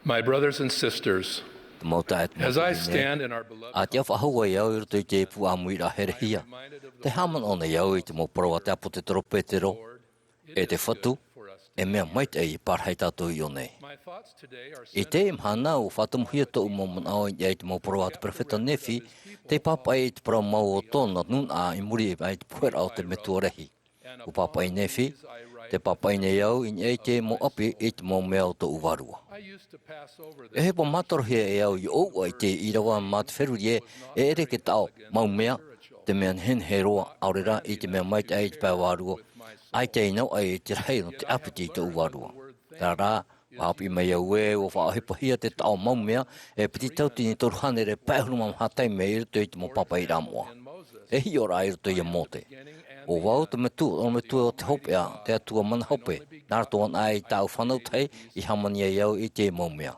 My brothers and sisters, as I stand in our beloved At jag får jag ut i på amida herhia. Det har man on jag ut mo provata på det tropetero. Det fatu. Me might ei parhaita to yone. my thoughts today are Ite hana o fatum hieto mo ao eit mo provat profeta nefi. Te papa eit promo ton nun a imuri eit puer out de metorehi. O papa nefi. Te papa ne eu in ete mo api eit mo mel to uvaru. I used to pass over E he po mator he e au i o ai te irawa mat ferurie e ere ke tau mau mea te mea hen he roa aurera i te mea maita e te pāwaruo ai te inau ai te rei no te apiti te uwaruo. Tā rā, wapi mai au e o whaohipo hia te tau mau mea e piti tautini toruhane re pēhuru mam hatai me i ruto i te mo papa i ramoa. E hi ora i ruto i a mote. O wau te metu o te hope a te atua mana hope. Nārto an ai tau whanau tei i hamani e au i te mau mea.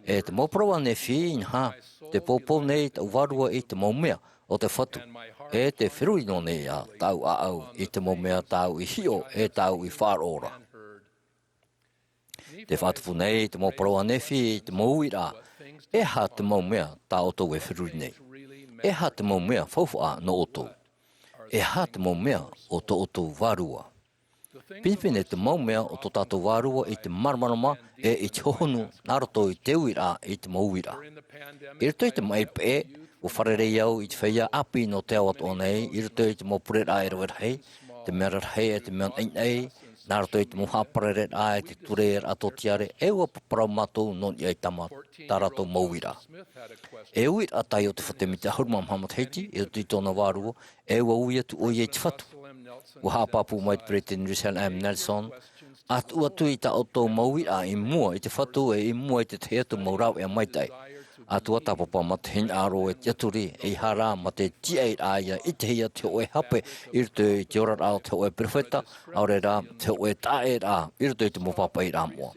E te moproa ne whiin ha, te popo nei te uwarua i te mau mea o te whatu. E te whirui no nei a tau a au i te mau mea tau i hio e tau i whārora. Te whatufu nei te moproa ne whi i te mau ira. E ha te mau mea ta oto e whirui nei. E ha te mau mea whauwha no oto. E ha te mau mea o to oto warua. Pinpine te mau mea o to tato warua i te marmarama e i te hohonu naroto i te uira i te mauira. I ruto i te mai pe o wharerei au i te whaia api no te awat o nei, i ruto i te maupurera e rawet hei, te mea rarhei e te mea ein naroto i te muhapareret a e te tureer ato tiare, e ua paparau matou non i tama tarato mauira. E uir a tai o te whatemite ahurma Muhammad Heiti, i ruto i tōna warua, e ua ui atu o i e te whatu. Ua hapapu mai te President Russell M. Nelson, at ua tui ta o tō mauira i mua i te whatu e i mua i te teatu maurau e maitai. Atua tapapa ma te hin aro e tiaturi e hara ma te tia aia i te hia te oe hape i ruto i te ora rao te oe perfeta, aure rā te oe tae rā i ruto i te mopapa i rā mua.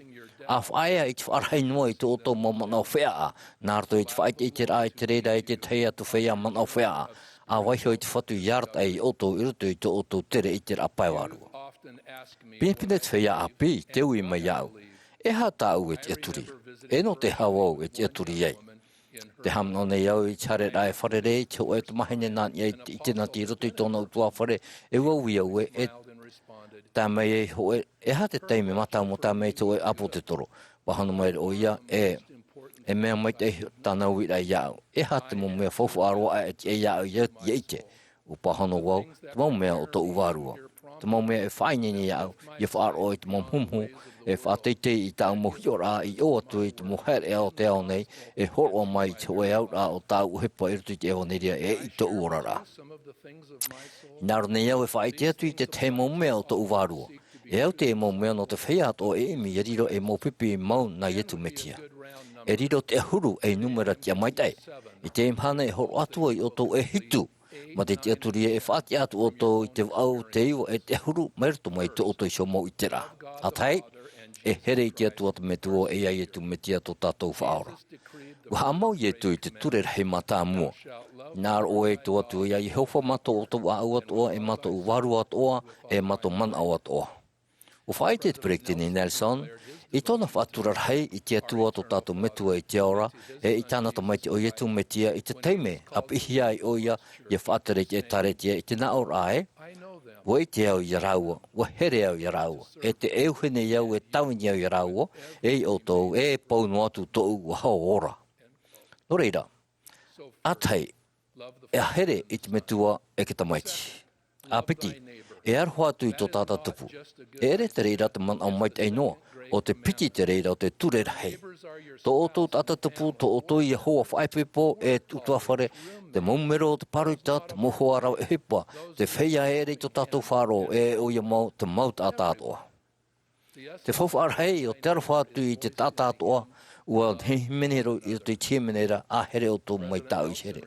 A whaia i te wharhai noa i te oto mo manau whea a, nā ruto i te whaite i te rā i te reira i te teia tu whea manau whea a, a waiho i te whatu yard ai oto i ruto i te oto tere i te rapaiwarua. Pinpine te whea a pi te ui mai au, e ha tāu e te aturi, e no te hawau e te aturi ei. Te hamno nei au i tare rai wharere, te oe te mahine nā i te nati ruto i tōna utua whare, e wauia ue e tā mei e hoe, e ha te teime matau mo tā mei te oe apo te toro. Wahanu mai o ia e mea mai te tāna ui rai iau. E ha te mo mea whaufu aroa e te e iau i eite. O pahano wau, te mau mea o tō uwarua. Te mau mea e whainini iau, i whaaro i te mau humhu, e whāteitei i tāu mo hiora i o atu i te mo here ao te ao nei, e horoa mai te oe au rā o tāu uhepa i rutu i te eo neria e i te uorara. Nāro nei au e whaite atu i te te mau mea o tō uwarua. E au te mau mea no te whea o e imi e riro e mau pipi mau na yetu metia. E riro te huru e numera tia maitai. I te imhana e horo atua i o tō e hitu. Ma te aturi e whaati atu o tō i te au te iwa e te huru merto mai te oto i sio mau i te rā. A tai, e here i te atua te metuo e ai e tu metia tō tātou whaora. Waha mau i e tu i te ture rei mata mua. Nāra o e tu atu i ai heuwha mato o tō au atoa e mato u waru atoa e mato man au atoa. O whaite te President Nelson, i tōna whaturar hei i te atua tō tātou metua i te ora, e i tāna to mai te o ietu metia i te teime, ap ihia i oia, i whātere i taretia i te naor ae, wo i te au i raua, wo here au i raua, e te euhene iau e tawini au i raua, e i o tōu e paunu atu tōu wa hao ora. No reira, atai, e a here i te metua e ke tamaiti. A piti, e arho atu i tō tāta tupu. E ere te reira te man au maiti ei noa, o te piti te reira o te ture rahei. Tō o tō tāta tupu, tō o tō i hoa whaipipo e utua whare, te maumero o te paruita, te moho arau e hipa, te wheia ere i tō tātou wharo e o ia mau te maut a tātoa. Te whawha arhei o te arwha atu i te tātātoa, ua he menero i te tiemenera a here o tō mai tāu i here.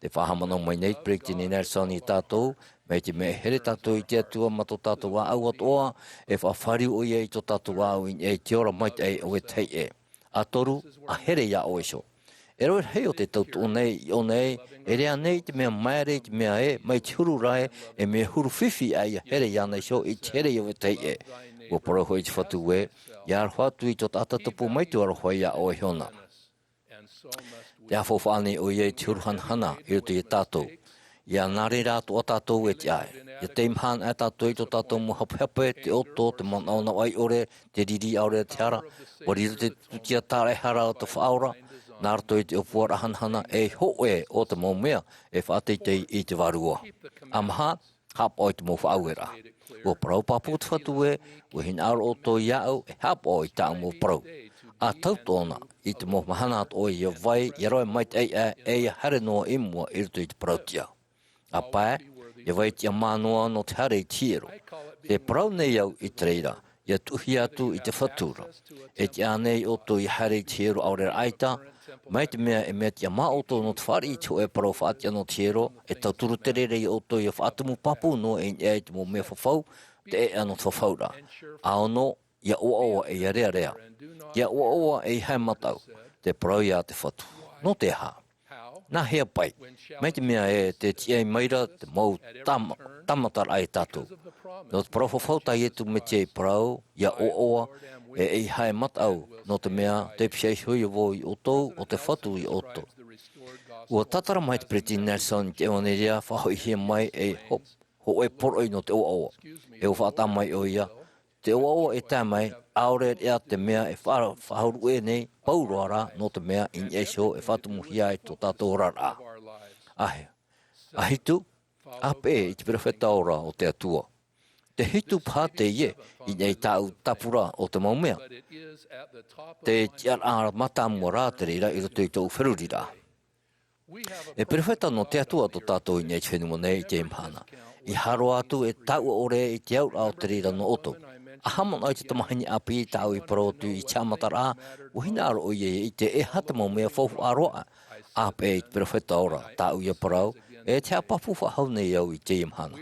Te whahamana mai nei President Nelson i tātou, mei te me here tātou i te atua ma tō tātou a au atoa, e whawhari o ia i tō tātou au i e te ora mai te o e tei e. A toru, a here ia o iso. E roi hei o te tautu o nei, e rea nei te mea maere te mea e, mai te huru rai, e mea huru whiwhi ai a here ia nei so i te here i o e tei e. o pro hoi te whatu e, ia whatu i tot atatapu mai tu aro hoi a o e hiona. Te a whawhane o iei te uruhan hana i roto i tātou. Ia nare rā to o tātou e te ai. Ia te imhan e tātou i to tātou mo hapehape, te oto, te man au na ai ore, te riri aure te ara, wariro te tutia tāre hara o te whaora, nā rato i te opuara hanhana e hoe o te mau mea e whāteitei i te warua. Amaha, hap oi te mo whaauera. O parau papu te whatu e, o hin aro o tō iau e hap oi tā mo parau. A tautona i te mo mahana at oi ia vai, ia roi mai te e ia hare noa imua i rito i te parautia. A pae, ia vai tia mānoa no te hare i tiero. Te parau nei au i te reira, ia tuhi atu i te whatura. E te anei o tō i hare i tiero aurera aita, mai te mea e mea tia mā o tō no te whari i tō e parau whaatia no tiero, e tau turu te rere i o tō i a whaatumu papu no e te mo mea whawhau, te e ano te whawhaura. Ao no, ia oa e ia rea rea. Ia oa e i hai matau, te parau ia te whatu. No te ha. Nā hea pai, mai te mea e te tiei maira te mau tamatar ai tātou. No te parau whawhautai e tu me tiei parau, ia oa e i hai matau, no te mea te pishei hui o i otou o te whatu i otou. Ua tatara mai te Pretty Nelson te ewaneria whahoi hia mai e ho e poroi no te oa. E o whaata mai o ia, te oa e tā mai, aure ea te mea e whahauru e nei, pauroara no te mea in esho e whatumuhia e tō tātou rara. Ahe, ahitu, ape i te perewheta ora o te atua. Te hitu pā te ie, i nei tāu tapura o te maumea. Te tiar āra matamua rā te reira i roto i tōu wherurira. E perewheta no te atua tō tātou i nei te whenua nei i te imhana. I haro atu e tau ore i te aura o te reira no oto. Ahamon ai te tamahini api i tau i parotu i tiamatara, uhina aro o i te e hata mau mea whauhu aroa. Ape i te perewheta ora, tau i a parau, e te apapu whahau nei au i te imhana.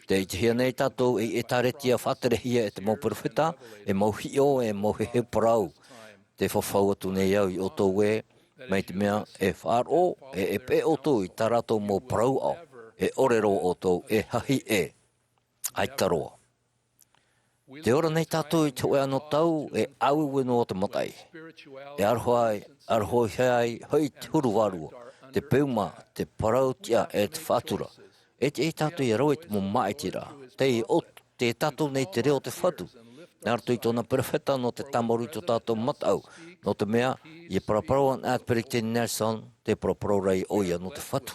Te i te hia nei tātou e taretia whaterehia e te mau perewheta, e mau hio e mau he parau. Te whawhau atu nei au i oto we, mai te mea e wharo e pe oto i tarato mau parau au, e orero oto e hahi e. Aitaroa. Te ora nei tātou i te oe ano tau e auwe no o te matai. E arhoi hei hoi te huruwarua, te peuma, te parautia e te whatura. E te tātou i roi te mo maitira. Te tātou nei te reo te whatu. Nā rato i tōna perewheta no te tamaru i tō tātou matau. No te mea, i paraparauan at Pretty Nelson, te paraparau rei oia no te whatu.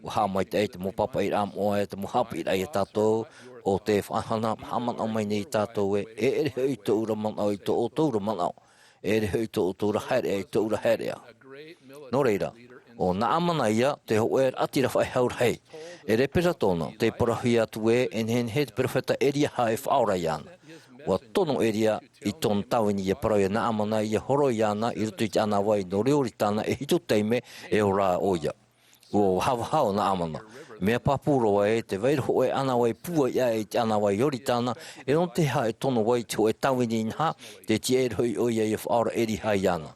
Waha mai te mo papa i ram oa e te mo hapi i rei tātou, o te whahana haman au mai nei tātou e rehe i tō ura man au i tō o tō ura man au. E rehe i tō o tō ura haere i tō ura haere. No reira, o nā amana ia te hoe atira whai haur hei. E repera tōna, te parahi atu e hen he te perewheta eria hae whaora iana. Wa tono eria i tōna tawini ia parau nā amana ia horo iana i rutu i te ana wai no reori tāna e hito teime e o rā oia. Ua hawa hao nā amana. Mea papuroa e te veiroho e ana wai pua ia e te ana wai yori tāna, e non te ha e tono wai te e tawini inha, te ti e roi o ia i whaora eri hai ana.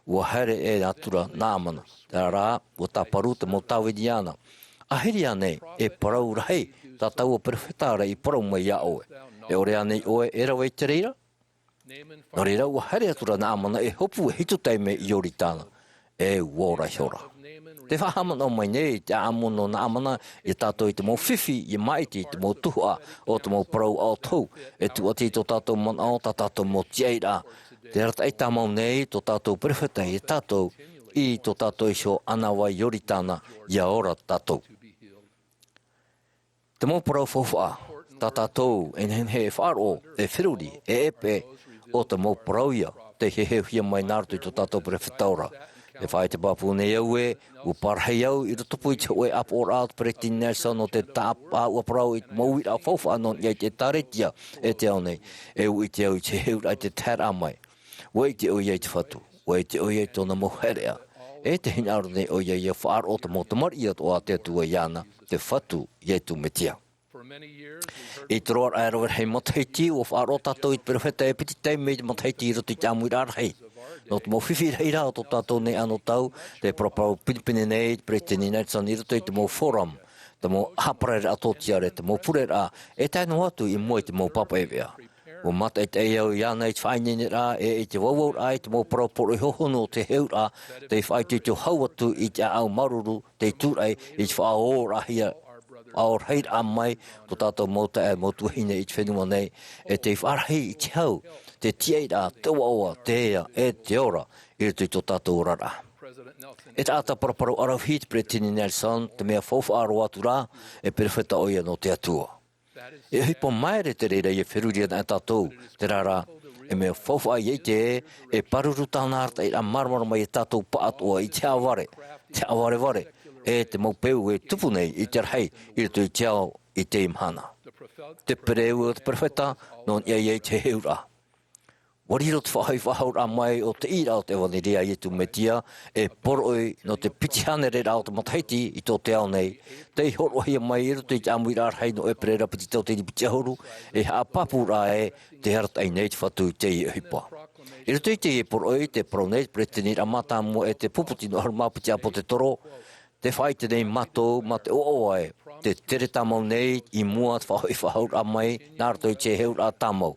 Ua here e atura nā amana, te rā, ua tā paru te mo tawini ana. Ahiri anei, e parau rahei, tā taua perewhetara i parau mai ia oe. E ore anei oe e rawa i te reira? No reira, ua here atura nā amana e hopu e hito teime i yori tāna. E uora hiora. Te whahamana o mai nei, te amono na amana, i tātou i te mō whiwhi, i maiti, i te mō tuhua, o te mō parau ao tau, e tu ati tō tātou man ao, tā tātou mō tieira. Te rata i tā mau nei, tō tātou perewheta i tātou, i tō tātou isho ana wai yori tāna, ia ora tātou. Te mō parau whawha, tā tātou, en he wharo, e whiruri, e epe, o te mō parau ia, te heheuhia mai nārtu i tō tātou perewheta ora. E whae te papu nei au e, u parhei au i rotopu i te oe up or out Pretty Nelson o te tāpā ua parau i te mauit a whawha anon i te taretia e te au nei, e u i te au i te heura i te tera mai. Ua i te au i te whatu, ua i te au i tōna moherea. E te hina aru nei o i a whaar o te motamari i o a te atua iana, te whatu i tu metia. I te roar aerower hei mataiti o whaar o tātou i te perewheta e piti teime i te mataiti i roto i te amui rārhei. No te mō whiwhi rei rā o tō tātou nei ano tau, te propau Pilipine nei, Pretty Nelson i roto i te mō forum, te mō haparere atotiare, te mō purera, e taino atu i mua i te mō papa ewea. o mata te au ia nei whaini ni rā e te wawau ai te mō paroporo hohono te heu rā te whai te te hau atu i te au maruru te tūrai i te whao rahia aor heit a mai to tātou mōta e mō tuhine i te whenua nei e te wharahi i te hau te tiei rā te waoa te ea e te ora i te to tātou rara. E te ata paraparo arau hit Pretini Nelson te mea fofu aro atu rā e perewheta oia no te atua. E hipo maere te reira i e whiruria na tātou te rara e mea fofu ai te e paruru tāna arta i a marmara mai e tātou paatua i te aware ware e te maupeu e tupu nei i te rhei i te i te ao i te imhana. Te pereu o te perewheta non i te heura. Wariro te whahai whahaura mai o te ira o te waniria i tu metia e poroi no te pitihanere rao te mataiti i tō te ao nei. Te horohia mai i roto i te amu i rārhei no e perera piti tō te pitiahoru e haa papu rā e te haratai nei te whatu i te i hipa. I roto i te i poroi te pronei pretini ramata mo e te puputi no harma piti apo te toro. Te whai te nei matou ma te o ai te tere tamau nei i mua te whahai whahaura mai nā roto i te heura tamau.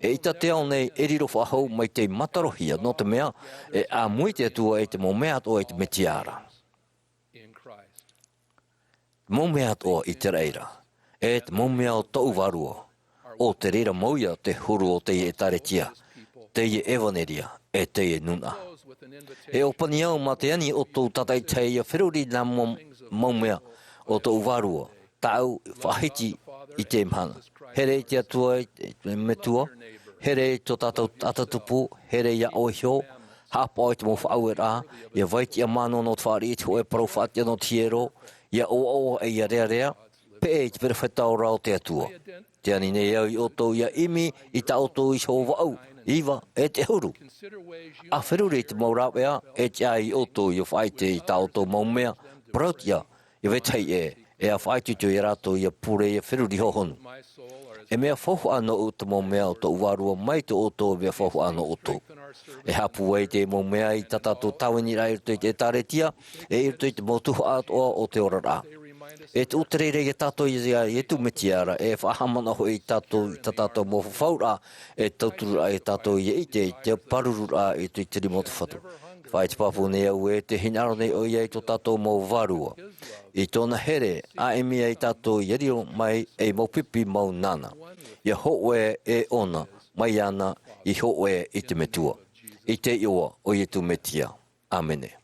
E ita te ao nei e riro whahau mai te matarohia no te mea e a mui te atua e te mo mea toa i te metiara. Mo mea toa i te reira e te mo mea o tau varua o te reira mauia te huru o te e taretia, te e evaneria e te e nuna. E opani au ma te ani o tō tatai te ia whiruri nā mo mea o tau varua tau whahiti i te mhana. Here i te atua i metua, here i tō tātou atatupu, here i a oihio, hapa o te mo whaau e rā, ia vaiti a mano no te whaari i te hoe parau whaatia no tiero, ia o e ia rea, pe e te perewheta o rao te atua. Te ani nei au i oto ia imi i ta oto i so wau, iwa e te huru. A whiruri te maurawea e te ai oto i o whaite i ta oto maumea, prautia, i vetei e a whaite tu i rato i a pure i a whiruri hohonu. E mea whohu ano o te mea o te uwarua mai te oto mea whohu ano o tō. E hapu wei te mea i tatato tawini rai rito i te taretia, e i rito i te motuhu atoa o te ora rā. E te uterere i tato i tu metiara, e whahamana ho i tatato mo whaura, e tauturu ai tato i te paruru rā i te rimotu whatu. Whai te papu nei au e te hinaro nei o iei tō tato mo varua. I tōna here, a emi ai tato i rio mai e mo pipi mau nana. Ia houe e ona, mai ana, i houe i te metua. I te iwa o i tu metia. Amene.